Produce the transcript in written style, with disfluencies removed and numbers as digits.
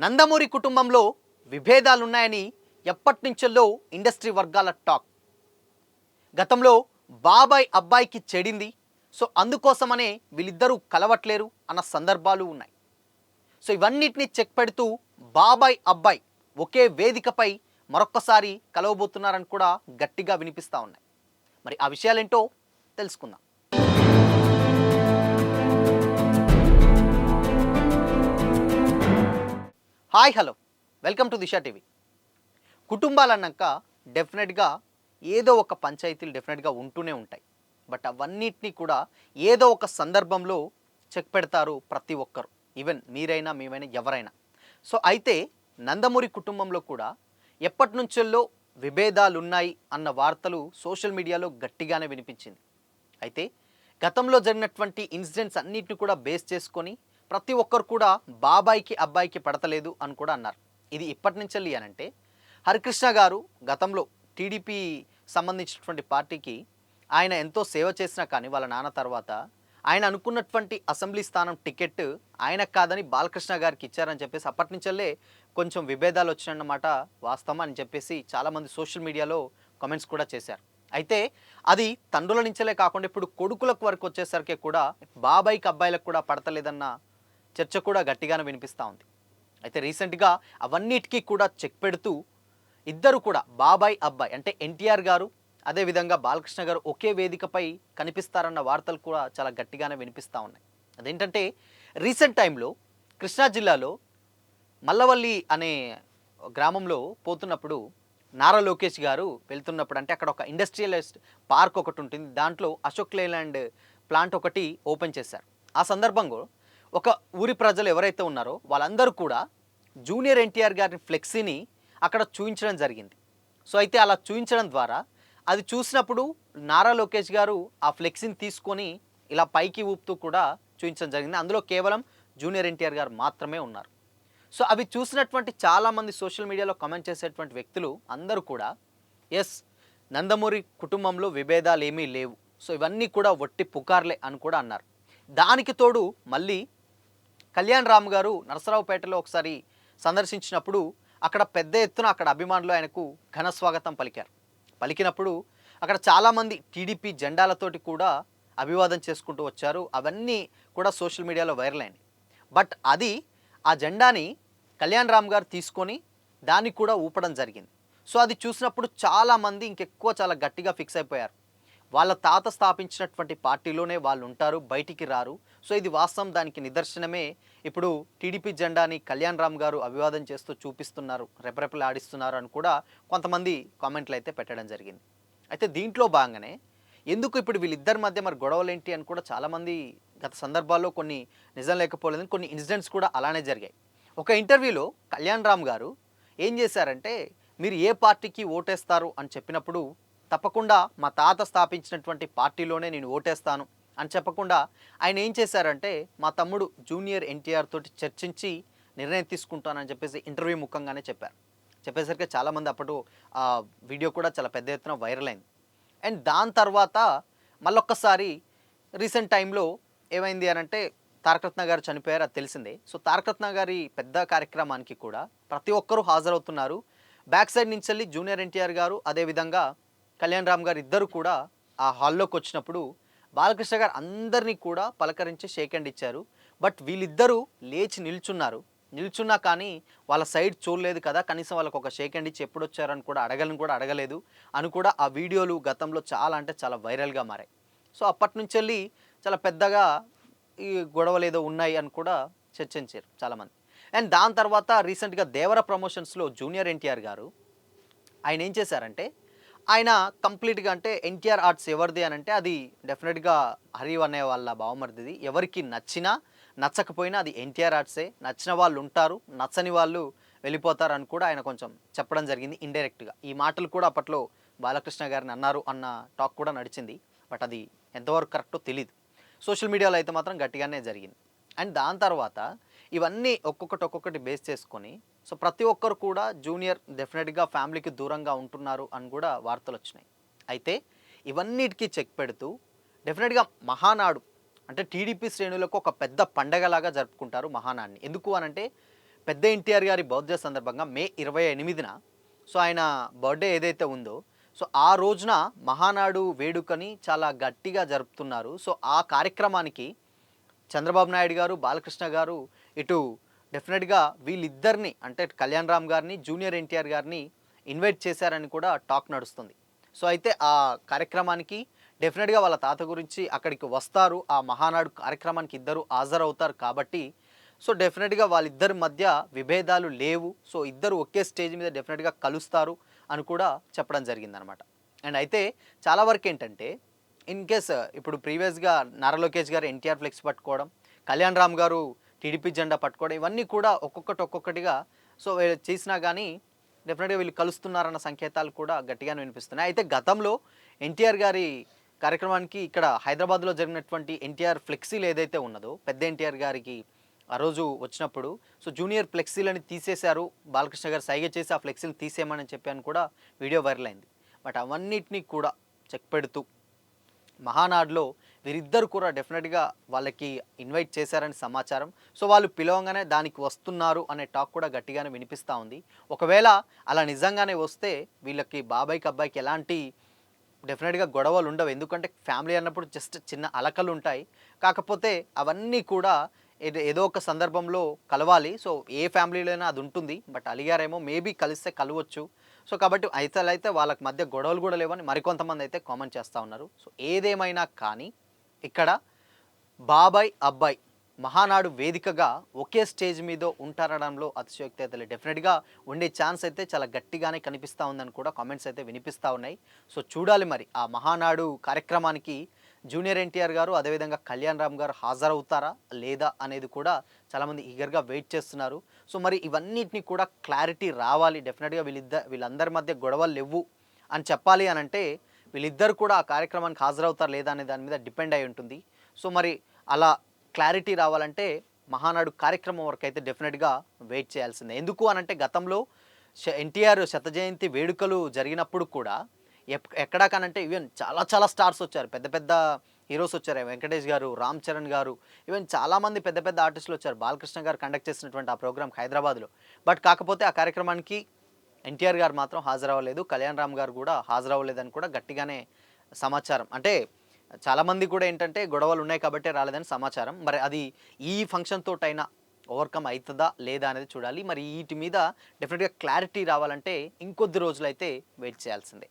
నందమూరి కుటుంబంలో విభేదాలున్నాయని ఎప్పటినుంచో ఇండస్ట్రీ వర్గాల టాక్. గతంలో బాబాయ్ అబ్బాయికి చెడింది, సో అందుకోసమనే వీళ్ళిద్దరూ కలవట్లేరు అన్న సందర్భాలు ఉన్నాయి. సో ఇవన్నిటిని చెక్ పెడుతూ బాబాయ్ అబ్బాయి ఒకే వేదికపై మరొక్కసారి కలవబోతున్నారని కూడా గట్టిగా వినిపిస్తూ ఉన్నాయి. మరి ఆ విషయాలేంటో తెలుసుకుందాం. Hi hello, welcome to Disha TV. కుటుంబాలన్నాక డెఫినెట్గా ఏదో ఒక పంచాయతీలు డెఫినెట్గా ఉంటూనే ఉంటాయి. బట్ అవన్నిటినీ కూడా ఏదో ఒక సందర్భంలో చెక్ పెడతారు ప్రతి ఒక్కరు, ఈవెన్ మీరైనా మేమైనా ఎవరైనా. సో అయితే నందమూరి కుటుంబంలో కూడా ఎప్పటి నుంచో విభేదాలు ఉన్నాయి అన్న వార్తలు సోషల్ మీడియాలో గట్టిగానే వినిపించింది. అయితే గతంలో జరిగినటువంటి ఇన్సిడెంట్స్ అన్నిటిని కూడా బేస్ చేసుకొని ప్రతి ఒక్కరు కూడా బాబాయికి అబ్బాయికి పడతలేదు అని కూడా అన్నారు. ఇది ఇప్పటి నుంచి అనంటే హరికృష్ణ గారు గతంలో టీడీపీ సంబంధించినటువంటి పార్టీకి ఆయన ఎంతో సేవ చేసినా కానీ వాళ్ళ నాన్న తర్వాత ఆయన అనుకున్నటువంటి అసెంబ్లీ స్థానం టికెట్ ఆయనకు కాదని బాలకృష్ణ గారికి ఇచ్చారని చెప్పేసి అప్పటి నుంచే కొంచెం విభేదాలు వచ్చినన్నమాట వాస్తవం అని చెప్పేసి చాలామంది సోషల్ మీడియాలో కామెంట్స్ కూడా చేశారు. అయితే అది తండ్రుల నుంచే కాకుండా ఇప్పుడు కొడుకులకు వరకు వచ్చేసరికి కూడా బాబాయికి అబ్బాయిలకు కూడా పడతలేదన్న చర్చ కూడా గట్టిగానే వినిపిస్తూ ఉంది. అయితే రీసెంట్గా అవన్నిటికీ కూడా చెక్ పెడుతూ ఇద్దరు కూడా బాబాయ్ అబ్బాయి అంటే ఎన్టీఆర్ గారు అదేవిధంగా బాలకృష్ణ గారు ఒకే వేదికపై కనిపిస్తారన్న వార్తలు కూడా చాలా గట్టిగానే వినిపిస్తూ ఉన్నాయి. అదేంటంటే రీసెంట్ టైంలో కృష్ణా జిల్లాలో మల్లవల్లి అనే గ్రామంలో పోతున్నప్పుడు నారా లోకేష్ గారు వెళ్తున్నప్పుడు, అంటే అక్కడ ఒక ఇండస్ట్రియలిస్ట్ పార్క్ ఒకటి ఉంటుంది, దాంట్లో అశోక్ లేలాండ్ ప్లాంట్ ఒకటి ఓపెన్ చేశారు. ఆ సందర్భంగా ఒక ఊరి ప్రజలు ఎవరైతే ఉన్నారో వాళ్ళందరూ కూడా జూనియర్ ఎన్టీఆర్ గారి ఫ్లెక్సీని అక్కడ చూపించడం జరిగింది. సో అయితే అలా చూపించడం ద్వారా అది చూసినప్పుడు నారా లోకేష్ గారు ఆ ఫ్లెక్సీని తీసుకొని ఇలా పైకి ఊపుతూ కూడా చూపించడం జరిగింది. అందులో కేవలం జూనియర్ ఎన్టీఆర్ గారు మాత్రమే ఉన్నారు. సో అవి చూసినటువంటి చాలామంది సోషల్ మీడియాలో కామెంట్ చేసేటువంటి వ్యక్తులు అందరూ కూడా ఎస్, నందమూరి కుటుంబంలో విభేదాలు ఏమీ లేవు, సో ఇవన్నీ కూడా వట్టి పుకార్లే అని కూడా అన్నారు. దానికి తోడు మళ్ళీ కళ్యాణ్ రామ్ గారు నరసరావుపేటలో ఒకసారి సందర్శించినప్పుడు అక్కడ పెద్ద ఎత్తున అక్కడ అభిమానులు ఆయనకు ఘన స్వాగతం పలికినప్పుడు అక్కడ చాలామంది టీడీపీ జెండాలతోటి కూడా అభివాదం చేసుకుంటూ వచ్చారు. అవన్నీ కూడా సోషల్ మీడియాలో వైరల్ అయినాయి. బట్ అది ఆ జెండాని కళ్యాణ్ రామ్ గారు తీసుకొని దాన్ని కూడా ఊపడం జరిగింది. సో అది చూసినప్పుడు చాలామంది ఇంకెక్కువ చాలా గట్టిగా ఫిక్స్ అయిపోయారు. వాళ్ళ తాత స్థాపించినటువంటి పార్టీలోనే వాళ్ళు ఉంటారు, బయటికి రారు. సో ఇది వాస్తవం, దానికి నిదర్శనమే ఇప్పుడు టీడీపీ జెండాని కళ్యాణ్ రామ్ గారు అభివాదం చేస్తూ చూపిస్తున్నారు, రెపరెపలు ఆడిస్తున్నారు అని కూడా కొంతమంది కామెంట్లు అయితే పెట్టడం జరిగింది. అయితే దీంట్లో భాగంగానే ఎందుకు ఇప్పుడు వీళ్ళిద్దరి మధ్య మరి గొడవలు ఏంటి అని కూడా చాలామంది గత సందర్భాల్లో కొన్ని నిజం లేకపోలేదని కొన్ని ఇన్సిడెంట్స్ కూడా అలానే జరిగాయి. ఒక ఇంటర్వ్యూలో కళ్యాణ్ రామ్ గారు ఏం చేశారంటే, మీరు ఏ పార్టీకి ఓటేస్తారు అని చెప్పినప్పుడు తప్పకుండా మా తాత స్థాపించినటువంటి పార్టీలోనే నేను ఓటేస్తాను అని చెప్పకుండా ఆయన ఏం చేశారంటే, మా తమ్ముడు జూనియర్ ఎన్టీఆర్ తోటి చర్చించి నిర్ణయం తీసుకుంటానని చెప్పేసి ఇంటర్వ్యూ ముఖంగానే చెప్పేసరికి చాలామంది అప్పుడు ఆ వీడియో కూడా చాలా పెద్ద ఎత్తున వైరల్ అయింది. అండ్ దాని తర్వాత మళ్ళొక్కసారి రీసెంట్ టైంలో ఏమైంది అని అంటే, తారకరత్న గారు చనిపోయారు, అది తెలిసిందే. సో తారకరత్న గారి పెద్ద కార్యక్రమానికి కూడా ప్రతి ఒక్కరూ హాజరవుతున్నారు. బ్యాక్ సైడ్ నుంచి వెళ్ళి జూనియర్ ఎన్టీఆర్ గారు అదేవిధంగా కళ్యాణ్ రామ్ గారు ఇద్దరు కూడా ఆ హాల్లోకి వచ్చినప్పుడు బాలకృష్ణ గారు అందరినీ కూడా పలకరించి షేక్ హ్యాండ్ ఇచ్చారు. బట్ వీళ్ళిద్దరూ లేచి నిల్చున్నా కానీ వాళ్ళ సైడ్ చూడలేదు కదా, కనీసం వాళ్ళకు ఒక షేక్ హ్యాండ్ ఇచ్చి ఎప్పుడు వచ్చారని కూడా అడగలేదు అని కూడా ఆ వీడియోలు గతంలో చాలా అంటే చాలా వైరల్గా మారాయి. సో అప్పటి నుంచి వెళ్ళి చాలా పెద్దగా ఈ గొడవలు ఏదో ఉన్నాయి అని కూడా చర్చించారు చాలామంది. అండ్ దాని తర్వాత రీసెంట్గా దేవర ప్రమోషన్స్లో జూనియర్ ఎన్టీఆర్ గారు ఆయన ఏం చేశారంటే, ఆయన కంప్లీట్గా అంటే ఎన్టీఆర్ ఆర్ట్స్ ఎవరిది అని అంటే అది డెఫినెట్గా హరి అనే వాళ్ళ బావమరిది. ఎవరికి నచ్చినా నచ్చకపోయినా అది ఎన్టీఆర్ ఆర్ట్సే, నచ్చిన వాళ్ళు ఉంటారు, నచ్చని వాళ్ళు వెళ్ళిపోతారు అని కూడా ఆయన కొంచెం చెప్పడం జరిగింది ఇండైరెక్ట్గా. ఈ మాటలు కూడా అప్పట్లో బాలకృష్ణ గారిని అన్నారు అన్న టాక్ కూడా నడిచింది. బట్ అది ఎంతవరకు కరెక్టో తెలీదు. సోషల్ మీడియాలో అయితే మాత్రం గట్టిగానే జరిగింది. అండ్ దాని తర్వాత ఇవన్నీ ఒక్కొక్కటి బేస్ చేసుకొని సో ప్రతి ఒక్కరు కూడా జూనియర్ డెఫినెట్గా ఫ్యామిలీకి దూరంగా ఉంటున్నారు అని కూడా వార్తలు వచ్చినాయి. అయితే ఇవన్నిటికీ చెక్ పెడుతూ డెఫినెట్గా మహానాడు అంటే టీడీపీ శ్రేణులకు ఒక పెద్ద పండగలాగా జరుపుకుంటారు మహానాడిని. ఎందుకు అనంటే పెద్ద ఎన్టీఆర్ గారి బర్త్డే సందర్భంగా మే 28న సో ఆయన బర్త్డే ఏదైతే ఉందో సో ఆ రోజున మహానాడు వేడుకని చాలా గట్టిగా జరుపుతున్నారు. సో ఆ కార్యక్రమానికి చంద్రబాబు నాయుడు గారు, బాలకృష్ణ గారు ఇటు డెఫినెట్‌గా వీళ్ళిద్దరిని అంటే కళ్యాణ్ రామ్ గారిని, జూనియర్ ఎన్టీఆర్ గారిని ఇన్వైట్ చేశారని కూడా టాక్ నడుస్తుంది. సో అయితే ఆ కార్యక్రమానికి డెఫినెట్‌గా వాళ్ళ తాత గురించి అక్కడికి వస్తారు. ఆ మహానాడు కార్యక్రమానికి ఇద్దరు హాజరవుతారు కాబట్టి సో డెఫినెట్‌గా వాళ్ళిద్దరి మధ్య విభేదాలు లేవు. సో ఇద్దరు ఒకే స్టేజ్ మీద డెఫినెట్‌గా కలుస్తారు అని కూడా చెప్పడం జరిగిందనమాట. అండ్ అయితే చాలా వరకేంటంటే ఇన్ కేస్ ఇప్పుడు ప్రీవియస్‌గా నారా లోకేష్ గారు ఎన్టీఆర్ ఫ్లెక్స్ పట్టుకోవడం, కళ్యాణ్ రామ్ గారు టీడీపీ జెండా పట్టుకోవడం ఇవన్నీ కూడా ఒక్కొక్కటిగా సో చేసినా గానీ డెఫినెట్‌గా వీళ్ళు కలుస్తున్నారన్న సంకేతాలు కూడా గట్టిగానే వినిపిస్తున్నాయి. అయితే గతంలో ఎన్టీఆర్ గారి కార్యక్రమానికి ఇక్కడ హైదరాబాద్‌లో జరిగినటువంటి ఎన్టీఆర్ ఫ్లెక్సీలు ఏదైతే ఉన్నదో పెద్ద ఎన్టీఆర్ గారికి ఆ రోజు వచ్చినప్పుడు సో జూనియర్ ఫ్లెక్సీలని తీసేశారు. బాలకృష్ణ గారు సైగ చేసి ఆ ఫ్లెక్సీని తీసేయమని చెప్పి కూడా వీడియో వైరల్ అయింది. బట్ అవన్నిటిని కూడా చెక్ పెడుతూ మహానాడులో వీరిద్దరు కూడా డెఫినెట్‌గా వాళ్ళకి ఇన్వైట్ చేశారని సమాచారం. సో వాళ్ళు పిలవంగానే దానికి వస్తున్నారు అనే టాక్ కూడా గట్టిగానే వినిపిస్తూ ఉంది. ఒకవేళ అలా నిజంగానే వస్తే వీళ్ళకి బాబాయ్‌కి, అబ్బాయికి ఎలాంటి డెఫినెట్‌గా గొడవలు ఉండవు. ఎందుకంటే ఫ్యామిలీ అన్నప్పుడు జస్ట్ చిన్న అలకలు ఉంటాయి. కాకపోతే అవన్నీ కూడా ఏదో ఒక సందర్భంలో కలవాలి. సో ఏ ఫ్యామిలీలో అయినా అది ఉంటుంది. బట్ అలిగారేమో మేబీ కలిస్తే కలవచ్చు. సో కాబట్టి అయితే వాళ్ళకి మధ్య గొడవలు కూడా లేవని మరికొంతమంది అయితే కామెంట్ చేస్తూ ఉన్నారు. సో ఏదేమైనా కానీ ఇక్కడ బాబాయ్, అబ్బాయి మహానాడు వేదికగా ఒకే స్టేజ్ మీద ఉంటారనడంలో అతిశయోక్తి అయితే లేదు. డెఫినెట్‌గా ఉండే ఛాన్స్ అయితే చాలా గట్టిగానే కనిపిస్తూ ఉందని కూడా కామెంట్స్ అయితే వినిపిస్తూ ఉన్నాయి. సో చూడాలి మరి ఆ మహానాడు కార్యక్రమానికి జూనియర్ ఎన్టీఆర్ గారు అదేవిధంగా కళ్యాణ్ రామ్ గారు హాజరవుతారా లేదా అనేది కూడా చాలామంది ఈగర్గా వెయిట్ చేస్తున్నారు. సో మరి ఇవన్నిటిని కూడా క్లారిటీ రావాలి. డెఫినెట్‌గా వీళ్ళందరి మధ్య గొడవలు లేవు అని చెప్పాలి అని అంటే వీళ్ళిద్దరు కూడా ఆ కార్యక్రమానికి హాజరవుతారా లేదా అనే దాని మీద డిపెండ్ అయి ఉంటుంది. సో మరి అలా క్లారిటీ రావాలంటే మహానాడు కార్యక్రమం వరకు అయితే డెఫినెట్‌గా వెయిట్ చేయాల్సిందే. ఎందుకు అనంటే గతంలో ఎన్టీఆర్ శత జయంతి వేడుకలు జరిగినప్పుడు కూడా ఎక్కడా కానంటే ఈవెన్ చాలా స్టార్స్ వచ్చారు. పెద్ద పెద్ద హీరోస్ వచ్చారు. వెంకటేష్ గారు, రామ్ చరణ్ గారు ఈవెన్ చాలామంది పెద్ద పెద్ద ఆర్టిస్టులు వచ్చారు. బాలకృష్ణ గారు కండక్ట్ చేసినటువంటి ఆ ప్రోగ్రామ్ హైదరాబాద్‌లో. బట్ కాకపోతే ఆ కార్యక్రమానికి ఎన్టీఆర్ గారు మాత్రం హాజరవ్వలేదు. కళ్యాణ్ రామ్ గారు కూడా హాజరవ్వలేదని కూడా గట్టిగానే సమాచారం. అంటే చాలామంది కూడా ఏంటంటే గొడవలు ఉన్నాయి కాబట్టే రాలేదని సమాచారం. మరి అది ఈ ఫంక్షన్ తోటైనా ఓవర్‌కమ్ అయితదా లేదా అనేది చూడాలి. మరి ఈటి మీద డెఫినెట్‌గా క్లారిటీ రావాలంటే ఇంకొద్ది రోజులైతే వెయిట్ చేయాల్సిందే.